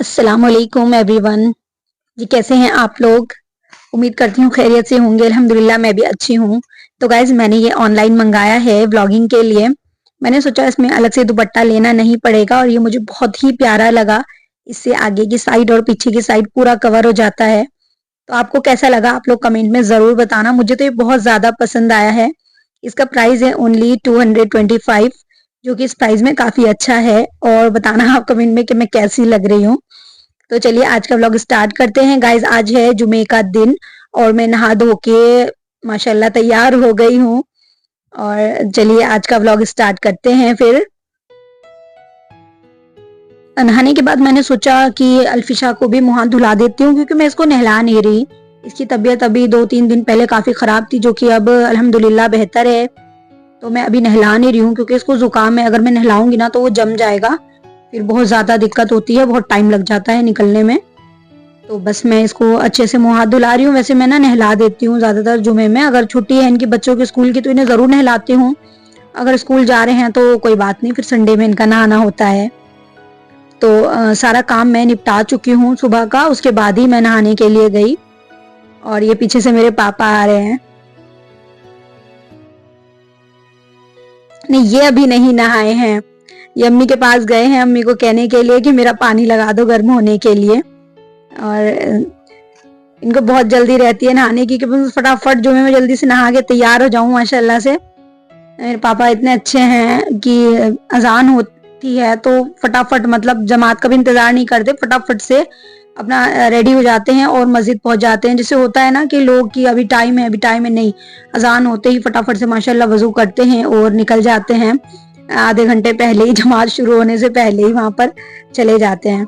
अस्सलामुअलैकुम एवरीवन। जी कैसे हैं आप लोग? उम्मीद करती हूँ खैरियत से होंगे। अल्हम्दुलिल्लाह मैं भी अच्छी हूँ। तो गाइज मैंने ये ऑनलाइन मंगाया है व्लॉगिंग के लिए। मैंने सोचा इसमें अलग से दुपट्टा लेना नहीं पड़ेगा और ये मुझे बहुत ही प्यारा लगा। इससे आगे की साइड और पीछे की साइड पूरा कवर हो जाता है। तो आपको कैसा लगा आप लोग कमेंट में ज़रूर बताना। मुझे तो ये बहुत ज़्यादा पसंद आया है। इसका प्राइस है ओनली 225, जो कि इस प्राइस में काफ़ी अच्छा है। और बताना आप कमेंट में कि मैं कैसी लग रही हूँ। तो चलिए आज का व्लॉग स्टार्ट करते हैं। गाइज आज है जुमे का दिन और मैं नहा धो के माशाल्लाह तैयार हो गई हूँ। और चलिए आज का व्लॉग स्टार्ट करते हैं। फिर नहाने के बाद मैंने सोचा कि अल्फिशा को भी मुंह हाथ धुला देती हूँ, क्योंकि मैं इसको नहला नहीं रही। इसकी तबीयत अभी 2-3 दिन पहले काफी खराब थी, जो कि अब अल्हम्दुलिल्लाह बेहतर है। तो मैं अभी नहला नहीं रही हूँ क्योंकि इसको जुकाम है। अगर मैं नहलाऊंगी ना तो वो जम जाएगा, फिर बहुत ज्यादा दिक्कत होती है, बहुत टाइम लग जाता है निकलने में। तो बस मैं इसको अच्छे से मुंह हाथ धुला रही हूँ। वैसे मैं ना नहला देती हूँ ज्यादातर जुमे में। अगर छुट्टी है इनकी बच्चों के स्कूल की तो इन्हें जरूर नहलाती हूँ। अगर स्कूल जा रहे हैं तो कोई बात नहीं, फिर संडे में इनका नहाना होता है। तो सारा काम मैं निपटा चुकी हूँ सुबह का, उसके बाद ही मैं नहाने के लिए गई। और ये पीछे से मेरे पापा आ रहे हैं। नहीं, ये अभी नहीं नहाए हैं। ये अम्मी के पास गए हैं अम्मी को कहने के लिए कि मेरा पानी लगा दो गर्म होने के लिए। और इनको बहुत जल्दी रहती है नहाने की, कि फटाफट जो मैं जल्दी से नहा के तैयार हो जाऊं। माशाल्लाह से मेरे पापा इतने अच्छे हैं कि अजान होती है तो फटाफट, मतलब जमात का भी इंतजार नहीं करते, फटाफट से अपना रेडी हो जाते हैं और मस्जिद पहुंच जाते हैं। जिससे होता है ना कि लोग कि अभी टाइम है, अभी टाइम है, नहीं, अजान होते ही फटाफट से माशाल्लाह वजू करते हैं और निकल जाते हैं। आधे घंटे पहले ही, जमात शुरू होने से पहले ही वहां पर चले जाते हैं।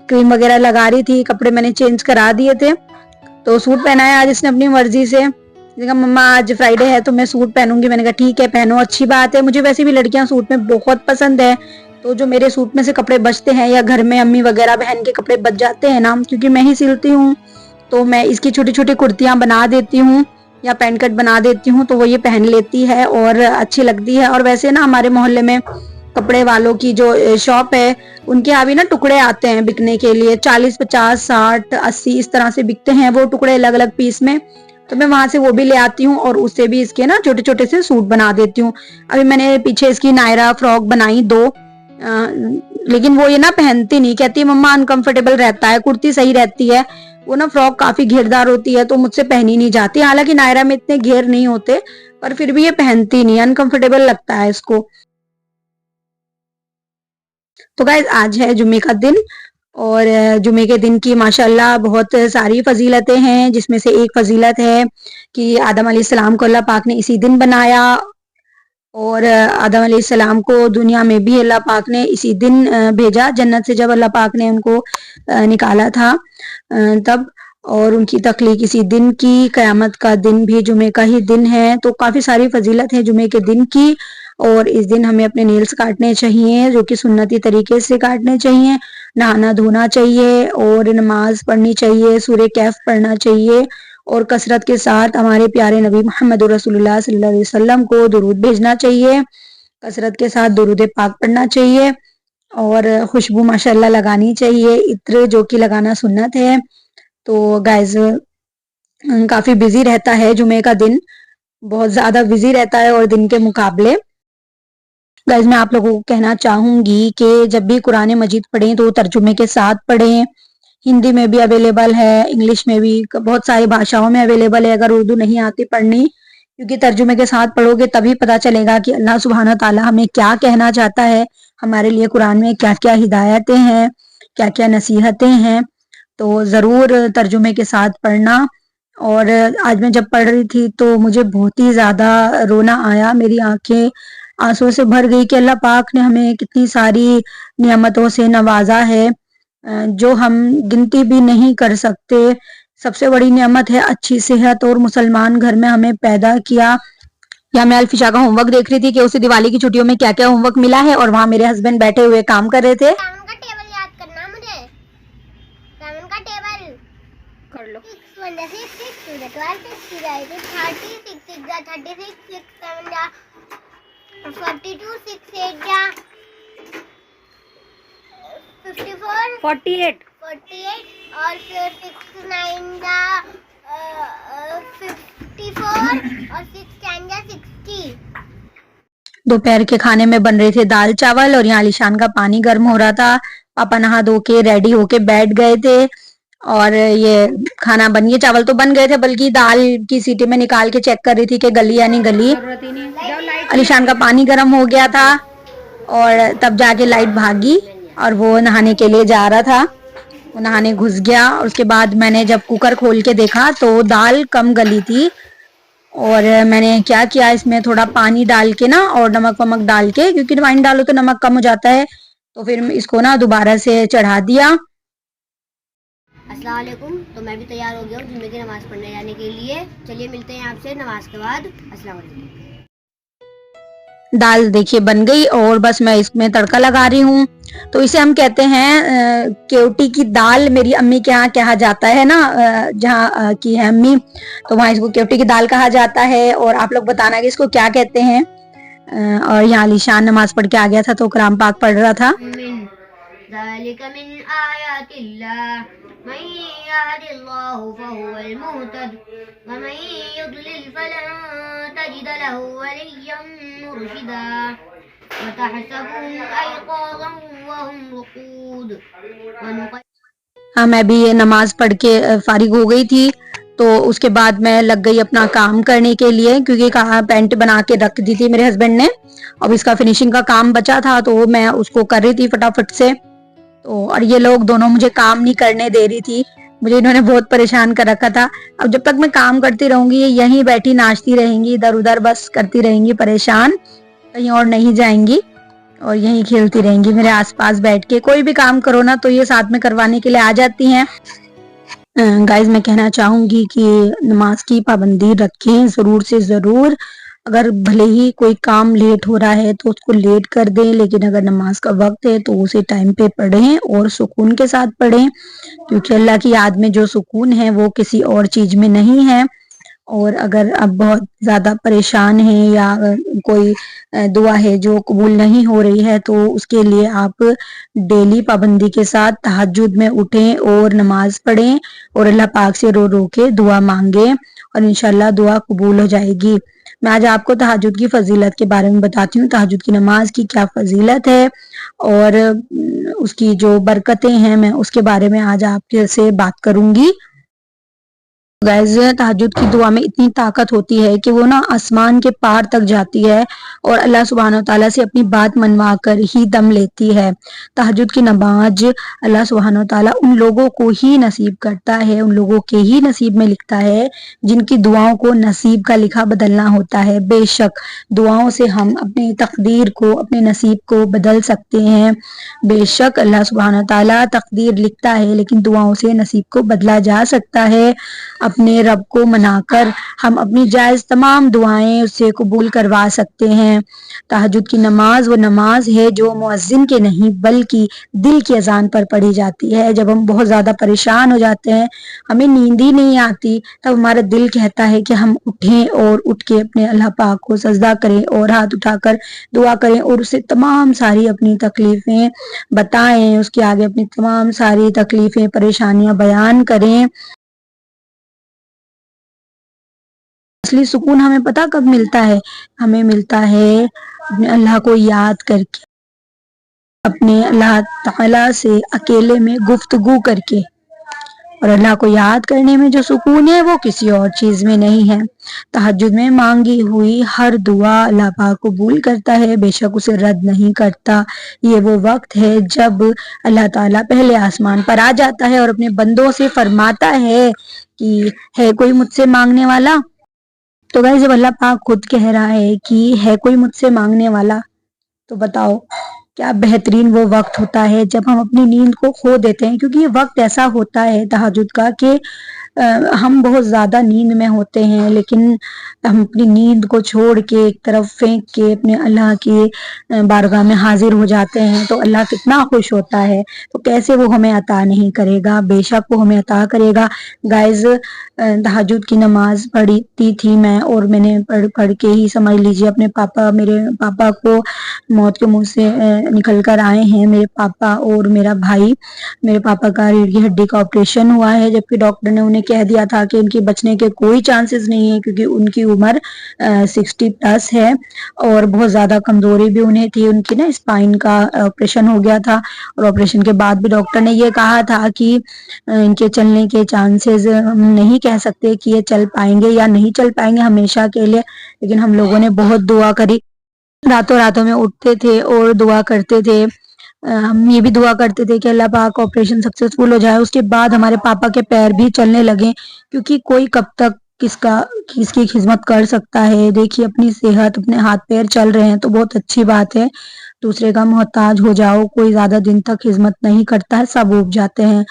क्रीम वगैरह लगा रही थी, कपड़े मैंने चेंज करा दिए थे। तो सूट पहना है आज इसने अपनी मर्जी से। कहा मम्मा आज फ्राइडे है तो मैं सूट पहनूंगी। मैंने कहा ठीक है पहनो, अच्छी बात है। मुझे वैसे भी लड़कियां सूट में बहुत पसंद है। तो जो मेरे सूट में से कपड़े बचते हैं या घर में अम्मी वगैरह बहन के कपड़े बच जाते हैं ना, क्योंकि मैं ही सिलती हूँ, तो मैं इसकी छोटी छोटी कुर्तियां बना देती हूँ या पैंट कट बना देती हूँ, तो वो ये पहन लेती है और अच्छी लगती है। और वैसे ना हमारे मोहल्ले में कपड़े वालों की जो शॉप है, उनके यहाँ भी ना टुकड़े आते हैं बिकने के लिए। 40, 50, 60, 80 इस तरह से बिकते हैं वो टुकड़े अलग अलग पीस में। तो मैं वहां से वो भी ले आती हूँ और उससे भी इसके ना छोटे छोटे से सूट बना देती हूँ। अभी मैंने पीछे इसकी नायरा फ्रॉक बनाई 2। लेकिन वो ये ना पहनती नहीं, कहती मम्मा अनकंफर्टेबल रहता है, कुर्ती सही रहती है। वो ना फ्रॉक काफी घेरदार होती है तो मुझसे पहनी नहीं जाती। हालांकि नायरा में इतने घेर नहीं होते, पर फिर भी ये पहनती नहीं, अनकंफर्टेबल लगता है इसको। तो गाइज आज है जुम्मे का दिन और जुम्मे के दिन की माशाल्लाह बहुत सारी फजीलतें हैं, जिसमें से एक फजीलत है कि आदम अलैहिस्सलाम को अल्लाह पाक ने इसी दिन बनाया। और आदम अलैहिस्सलाम को दुनिया में भी अल्लाह पाक ने इसी दिन भेजा, जन्नत से जब अल्लाह पाक ने उनको निकाला था तब। और उनकी तख्लीक इसी दिन की, क़यामत का दिन भी जुमे का ही दिन है। तो काफ़ी सारी फजीलत है जुमे के दिन की। और इस दिन हमें अपने नेल्स काटने चाहिए, जो कि सुन्नती तरीके से काटने चाहिए। नहाना धोना चाहिए और नमाज पढ़नी चाहिए, सूरह कैफ पढ़ना चाहिए। और कसरत के साथ हमारे प्यारे नबी मोहम्मद रसूलुल्लाह सल्लल्लाहु अलैहि वसल्लम को दुरूद भेजना चाहिए। कसरत के साथ दुरूद पाक पढ़ना चाहिए और खुशबू माशाल्लाह लगानी चाहिए, इत्र जो कि लगाना सुन्नत है। तो गाइज काफी बिजी रहता है जुमे का दिन, बहुत ज्यादा बिजी रहता है और दिन के मुकाबले। गाइज मैं आप लोगों को कहना चाहूंगी कि जब भी कुरान मजीद पढ़ें तो तर्जुमे के साथ पढ़ें। हिंदी में भी अवेलेबल है, इंग्लिश में भी, बहुत सारी भाषाओं में अवेलेबल है। अगर उर्दू नहीं आती पढ़नी, क्योंकि तर्जुमे के साथ पढ़ोगे तभी पता चलेगा कि अल्लाह सुब्हाना ताला हमें क्या कहना चाहता है, हमारे लिए कुरान में क्या क्या हिदायतें हैं, क्या क्या नसीहतें हैं। तो ज़रूर तर्जुमे के साथ पढ़ना। और आज मैं जब पढ़ रही थी तो मुझे बहुत ही ज़्यादा रोना आया, मेरी आंखें आंसुओं से भर गई कि अल्लाह पाक ने हमें कितनी सारी नियामतों से नवाजा है, जो हम गिनती भी नहीं कर सकते। सबसे बड़ी नियामत है अच्छी सेहत और मुसलमान घर में हमें पैदा किया। या मैं अल्फिशा का होमवर्क देख रही थी कि उसे दिवाली की छुट्टियों में क्या क्या होमवर्क मिला है, और वहां मेरे हस्बैंड बैठे हुए काम कर रहे थे। रावण का टेबल याद करना मुझे, रावण का टेबल कर लो। 6 1 6 6 2 12 6 3 30 6 6 36 6 7 42 6 8 52 54 48 48 और फिर 6 9 जा 54 और 6 10 जा 60। दोपहर के खाने में बन रहे थे दाल चावल और यहाँ आलिशान का पानी गर्म हो रहा था। पापा नहा धो के रेडी होके बैठ गए थे और ये खाना बन गया। चावल तो बन गए थे, बल्कि दाल की सीटी में निकाल के चेक कर रही थी कि गली या नहीं गली। आलिशान का पानी गर्म हो गया था और तब जाके लाइट भागी और वो नहाने के लिए जा रहा था। वो नहाने घुस गया और उसके बाद मैंने जब कुकर खोल के देखा तो दाल कम गली थी और मैंने क्या किया, इसमें थोड़ा पानी डाल के ना और नमक वमक डाल के, क्योंकि रिफाइंड डालो तो नमक कम हो जाता है, तो फिर इसको ना दोबारा से चढ़ा दिया। अस्सलाम वालेकुम। तो मैं भी तैयार हो गया हूँ जुम्मे की नमाज पढ़ने जाने के लिए। चलिए मिलते हैं आपसे नमाज के बाद। अस्सलाम वालेकुम। दाल देखिए बन गई और बस मैं इसमें तड़का लगा रही हूँ। तो इसे हम कहते हैं केवटी की दाल। मेरी अम्मी के यहाँ कहा जाता है ना, जहाँ की है अम्मी, तो वहाँ इसको केवटी की दाल कहा जाता है। और आप लोग बताना कि इसको क्या कहते हैं। और यहाँ अलीशान नमाज पढ़ के आ गया था तो कलाम पाक पढ़ रहा था। हाँ, मैं भी ये नमाज पढ़ के फारिग हो गई थी, तो उसके बाद मैं लग गई अपना काम करने के लिए, क्योंकि कहा पेंट बना के रख दी थी मेरे हस्बैंड ने। अब इसका फिनिशिंग का काम बचा था तो मैं उसको कर रही थी फटाफट से। तो और ये लोग दोनों मुझे काम नहीं करने दे रही थी, मुझे इन्होंने बहुत परेशान कर रखा था। अब जब तक मैं काम करती रहूंगी ये यहीं बैठी नाचती रहेंगी, इधर उधर बस करती रहेंगी, परेशान, कहीं और नहीं जाएंगी और यहीं खेलती रहेंगी मेरे आसपास बैठ के। कोई भी काम करो ना तो ये साथ में करवाने के लिए आ जाती हैं। गाइस, मैं कहना चाहूंगी कि नमाज की पाबंदी रखें जरूर से जरूर। अगर भले ही कोई काम लेट हो रहा है तो उसको लेट कर दें, लेकिन अगर नमाज का वक्त है तो उसे टाइम पे पढ़ें और सुकून के साथ पढ़ें, क्योंकि अल्लाह की याद में जो सुकून है वो किसी और चीज में नहीं है। और अगर आप बहुत ज्यादा परेशान हैं या कोई दुआ है जो कबूल नहीं हो रही है तो उसके लिए आप डेली पाबंदी के साथ तहज्जुद में उठें और नमाज पढ़ें और अल्लाह पाक से रो रो के दुआ मांगें और इंशाल्लाह दुआ कबूल हो जाएगी। मैं आज आपको तहज्जुद की फजीलत के बारे में बताती हूँ, तहज्जुद की नमाज की क्या फजीलत है और उसकी जो बरकतें हैं, मैं उसके बारे में आज आपसे बात करूंगी। गाइस, तहज्जुद की दुआ में इतनी ताकत होती है कि वो ना आसमान के पार तक जाती है और अल्लाह सुब्हानो तआला से अपनी बात मनवा कर ही दम लेती है। तहज्जुद की नमाज अल्लाह सुब्हानो तआला उन लोगों को ही नसीब करता है, उन लोगों के ही नसीब में लिखता है जिनकी दुआओं को नसीब का लिखा बदलना होता है। बेशक दुआओं से हम अपनी तकदीर को, अपने नसीब को बदल सकते हैं। बेशक अल्लाह सुब्हानो तआला तकदीर लिखता है, लेकिन दुआओं से नसीब को बदला जा सकता है। अपने रब को मनाकर हम अपनी जायज तमाम दुआएं उससे कबूल करवा सकते हैं। तहज्जुद की नमाज वो नमाज है जो मुअज्जिन के नहीं बल्कि दिल की अजान पर पढ़ी जाती है। जब हम बहुत ज्यादा परेशान हो जाते हैं, हमें नींद ही नहीं आती, तब हमारा दिल कहता है कि हम उठें और उठ के अपने अल्लाह पाक को सजदा करें और हाथ उठाकर दुआ करें और उसे तमाम सारी अपनी तकलीफें बताएं, उसके आगे अपनी तमाम सारी तकलीफें परेशानियां बयान करें। असली सुकून हमें पता कब मिलता है? हमें मिलता है अपने अल्लाह को याद करके, अपने अल्लाह ताला से अकेले में गुफ्तगू करके। और अल्लाह को याद करने में जो सुकून है वो किसी और चीज में नहीं है। तहज्जुद में मांगी हुई हर दुआ अल्लाह पाक कबूल करता है, बेशक उसे रद्द नहीं करता। ये वो वक्त है जब अल्लाह ताला पहले आसमान पर आ जाता है और अपने बंदों से फरमाता है कि है कोई मुझसे मांगने वाला। तो गाइस, जब अल्लाह पाक खुद कह रहा है कि है कोई मुझसे मांगने वाला, तो बताओ क्या बेहतरीन वो वक्त होता है जब हम अपनी नींद को खो देते हैं। क्योंकि ये वक्त ऐसा होता है तहज्जुद का कि हम बहुत ज़्यादा नींद में होते हैं, लेकिन हम अपनी नींद को छोड़ के एक तरफ फेंक के अपने अल्लाह की बारगाह में हाजिर हो जाते हैं, तो अल्लाह कितना खुश होता है। तो कैसे वो हमें अता नहीं करेगा, बेशक वो हमें अता करेगा। गाइज तहज्जुद की नमाज पढ़ती थी मैं, और मैंने पढ़ के ही समझ लीजिए अपने मेरे पापा को मौत के मुंह से निकल कर आए हैं। मेरे पापा और मेरा भाई, मेरे पापा का रीढ़ की हड्डी का ऑपरेशन हुआ है, जबकि डॉक्टर ने उन्हें कह दिया था कि इनके बचने के कोई चांसेस नहीं है, क्योंकि उनकी उम्र 60+ है और बहुत ज़्यादा कमजोरी भी उन्हें थी। उनकी ना स्पाइन का ऑपरेशन हो गया था, और ऑपरेशन के बाद भी डॉक्टर ने ये कहा था कि इनके चलने के चांसेस, हम नहीं कह सकते कि ये चल पाएंगे या नहीं चल पाएंगे हमेशा के लिए, लेकिन हम लोगों ने बहुत दुआ करी। रातों रातों में उठते थे और दुआ करते थे। हम ये भी दुआ करते थे कि अल्लाह पाक ऑपरेशन सक्सेसफुल हो जाए। उसके बाद हमारे पापा के पैर भी चलने लगे, क्योंकि कोई कब तक किसकी खिदमत कर सकता है। देखिए अपनी सेहत, अपने हाथ पैर चल रहे हैं तो बहुत अच्छी बात है। दूसरे का मोहताज हो जाओ, कोई ज्यादा दिन तक खिदमत नहीं करता है, सब उब जाते हैं।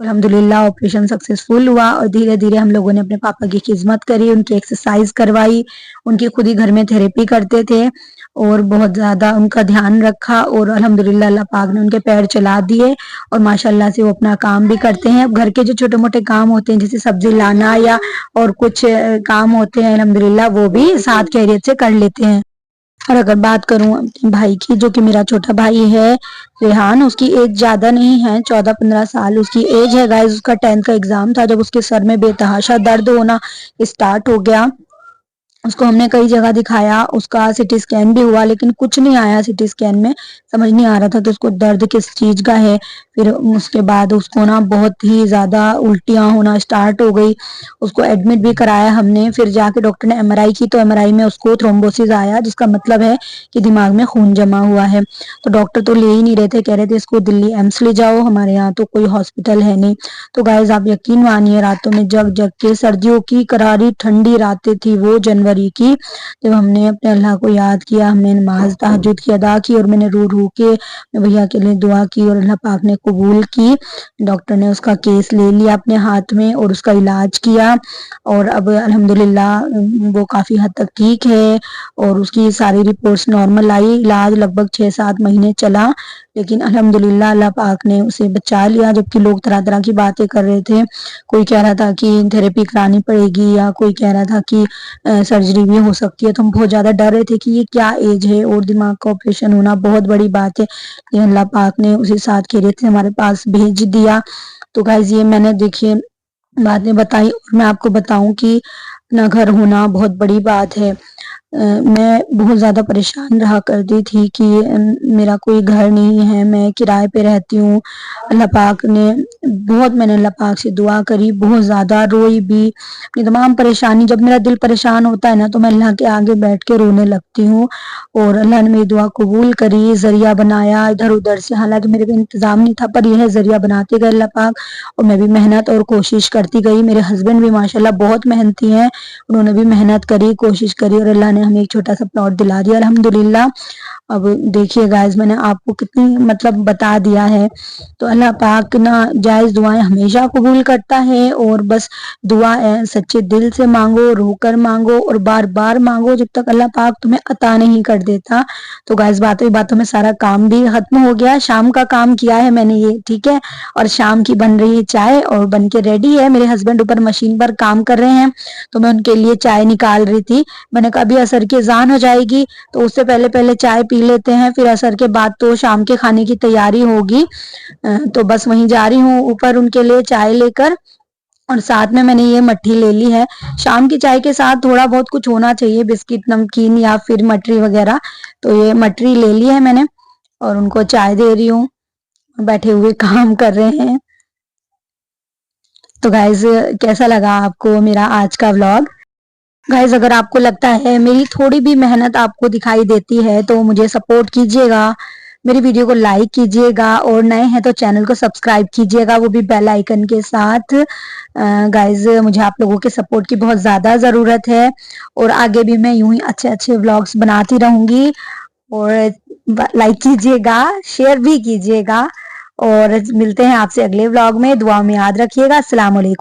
अल्हम्दुलिल्लाह ऑपरेशन सक्सेसफुल हुआ, और धीरे धीरे हम लोगों ने अपने पापा की खिदमत करी, उनकी एक्सरसाइज करवाई, उनकी खुद ही घर में थेरेपी करते थे और बहुत ज़्यादा उनका ध्यान रखा, और अल्हम्दुलिल्लाह अल्लाह पाक ने उनके पैर चला दिए, और माशाल्लाह से वो अपना काम भी करते हैं। अब घर के जो छोटे मोटे काम होते हैं, जैसे सब्जी लाना या और कुछ काम होते हैं, अल्हम्दुलिल्लाह वो भी साथ खैरियत से कर लेते हैं। और अगर बात करूं अपने भाई की, जो कि मेरा छोटा भाई है रेहान, उसकी एज ज्यादा नहीं है, 14-15 साल उसकी एज है। गाइस उसका 10th का एग्जाम था, जब उसके सर में बेतहाशा दर्द होना स्टार्ट हो गया। उसको हमने कई जगह दिखाया, उसका सिटी स्कैन भी हुआ, लेकिन कुछ नहीं आया सिटी स्कैन में, समझ नहीं आ रहा था कि उसको दर्द किस चीज का है। फिर उसके बाद उसको ना बहुत ही ज्यादा उल्टियां होना स्टार्ट हो गई, उसको एडमिट भी कराया हमने। फिर जाके डॉक्टर ने एमआरआई की, तो एमआरआई में उसको थ्रोम्बोसिस आया, जिसका मतलब है कि दिमाग में खून जमा हुआ है। तो डॉक्टर तो ले ही नहीं रहे थे, कह रहे थे इसको दिल्ली एम्स ले जाओ, हमारे यहाँ तो कोई हॉस्पिटल है नहीं। तो गाइज आप यकीन मानिए, रातों में जग जग के, सर्दियों की करारी ठंडी रातें थी वो जनवरी की, जब हमने अपने अल्लाह को याद किया, हमने नमाज तहज्जुद की अदा की, और मैंने रो रो के भैया के लिए दुआ की, और अल्लाह पाक ने कबूल की। डॉक्टर ने उसका केस ले लिया अपने हाथ में और उसका इलाज किया, और अब अल्हम्दुलिल्लाह वो काफ़ी हद तक ठीक है, और उसकी सारी रिपोर्ट्स नॉर्मल आई। इलाज लगभग 6-7 महीने चला, लेकिन अल्हम्दुलिल्लाह अल्लाह पाक ने उसे बचा लिया। जबकि लोग तरह तरह की बातें कर रहे थे, कोई कह रहा था कि थेरेपी करानी पड़ेगी, या कोई कह रहा था कि सर्जरी भी हो सकती है। तो हम बहुत ज़्यादा डर रहे थे कि ये क्या एज है, और दिमाग का ऑपरेशन होना बहुत बड़ी बात है, लेकिन अल्लाह पाक ने उसे साथ खैरियत से हमारे पास भेज दिया। तो गाइज ये मैंने देखिए बातें बताई, और मैं आपको बताऊं कि अपना घर होना बहुत बड़ी बात है। मैं बहुत ज़्यादा परेशान रहा करती थी कि मेरा कोई घर नहीं है, मैं किराए पे रहती हूँ। अल्लाह पाक ने मैंने अल्लाह पाक से दुआ करी, बहुत ज़्यादा रोई भी, अपनी तमाम परेशानी, जब मेरा दिल परेशान होता है ना, तो मैं अल्लाह के आगे बैठ के रोने लगती हूँ, और अल्लाह ने मेरी दुआ कबूल करी, ज़रिया बनाया इधर उधर से। हालांकि मेरे पे इंतज़ाम नहीं था, पर यह ज़रिया बनाते गए अल्लाह पाक, और मैं भी मेहनत और कोशिश करती गई। मेरे हस्बैंड भी माशाल्लाह बहुत मेहनती हैं, उन्होंने भी मेहनत करी, कोशिश करी, और अल्लाह ने हमें एक छोटा सा प्लॉट दिला दिया अल्हम्दुलिल्लाह। अब देखिए गाइस, मैंने आपको कितनी मतलब बता दिया है। तो अल्लाह पाक ना जायज़ दुआएं हमेशा कबूल करता है, और बस दुआ सच्चे दिल से मांगो, रोकर मांगो, और बार बार मांगो, जब तक अल्लाह पाक तुम्हें अता नहीं कर देता। तो गाइस बातों बातों में सारा काम भी खत्म हो गया, शाम का काम किया है मैंने ये, ठीक है। और शाम की बन रही है चाय, और बन के रेडी है। मेरे हस्बैंड ऊपर मशीन पर काम कर रहे हैं, तो मैं उनके लिए चाय निकाल रही थी। मैंने कहा अभी असर की अजान हो जाएगी, तो उससे पहले पहले चाय पी लेते हैं, फिर असर के बाद तो शाम के खाने की तैयारी होगी। तो बस वहीं जा रही हूँ ऊपर उनके लिए चाय लेकर, और साथ में मैंने ये मट्ठी ले ली है। शाम की चाय के साथ थोड़ा बहुत कुछ होना चाहिए, बिस्किट नमकीन या फिर मटरी वगैरह। तो ये मटरी ले ली है मैंने, और उनको चाय दे रही हूँ, बैठे हुए काम कर रहे हैं। तो गाइज कैसा लगा आपको मेरा आज का व्लॉग? गाइज अगर आपको लगता है मेरी थोड़ी भी मेहनत आपको दिखाई देती है, तो मुझे सपोर्ट कीजिएगा, मेरी वीडियो को लाइक कीजिएगा, और नए हैं तो चैनल को सब्सक्राइब कीजिएगा, वो भी बेल आइकन के साथ। गाइज मुझे आप लोगों के सपोर्ट की बहुत ज़्यादा ज़रूरत है, और आगे भी मैं यूं ही अच्छे अच्छे व्लॉग्स बनाती रहूंगी। और लाइक कीजिएगा, शेयर भी कीजिएगा, और मिलते हैं आपसे अगले व्लॉग में। दुआ में याद रखिएगा। अस्सलाम वालेकुम।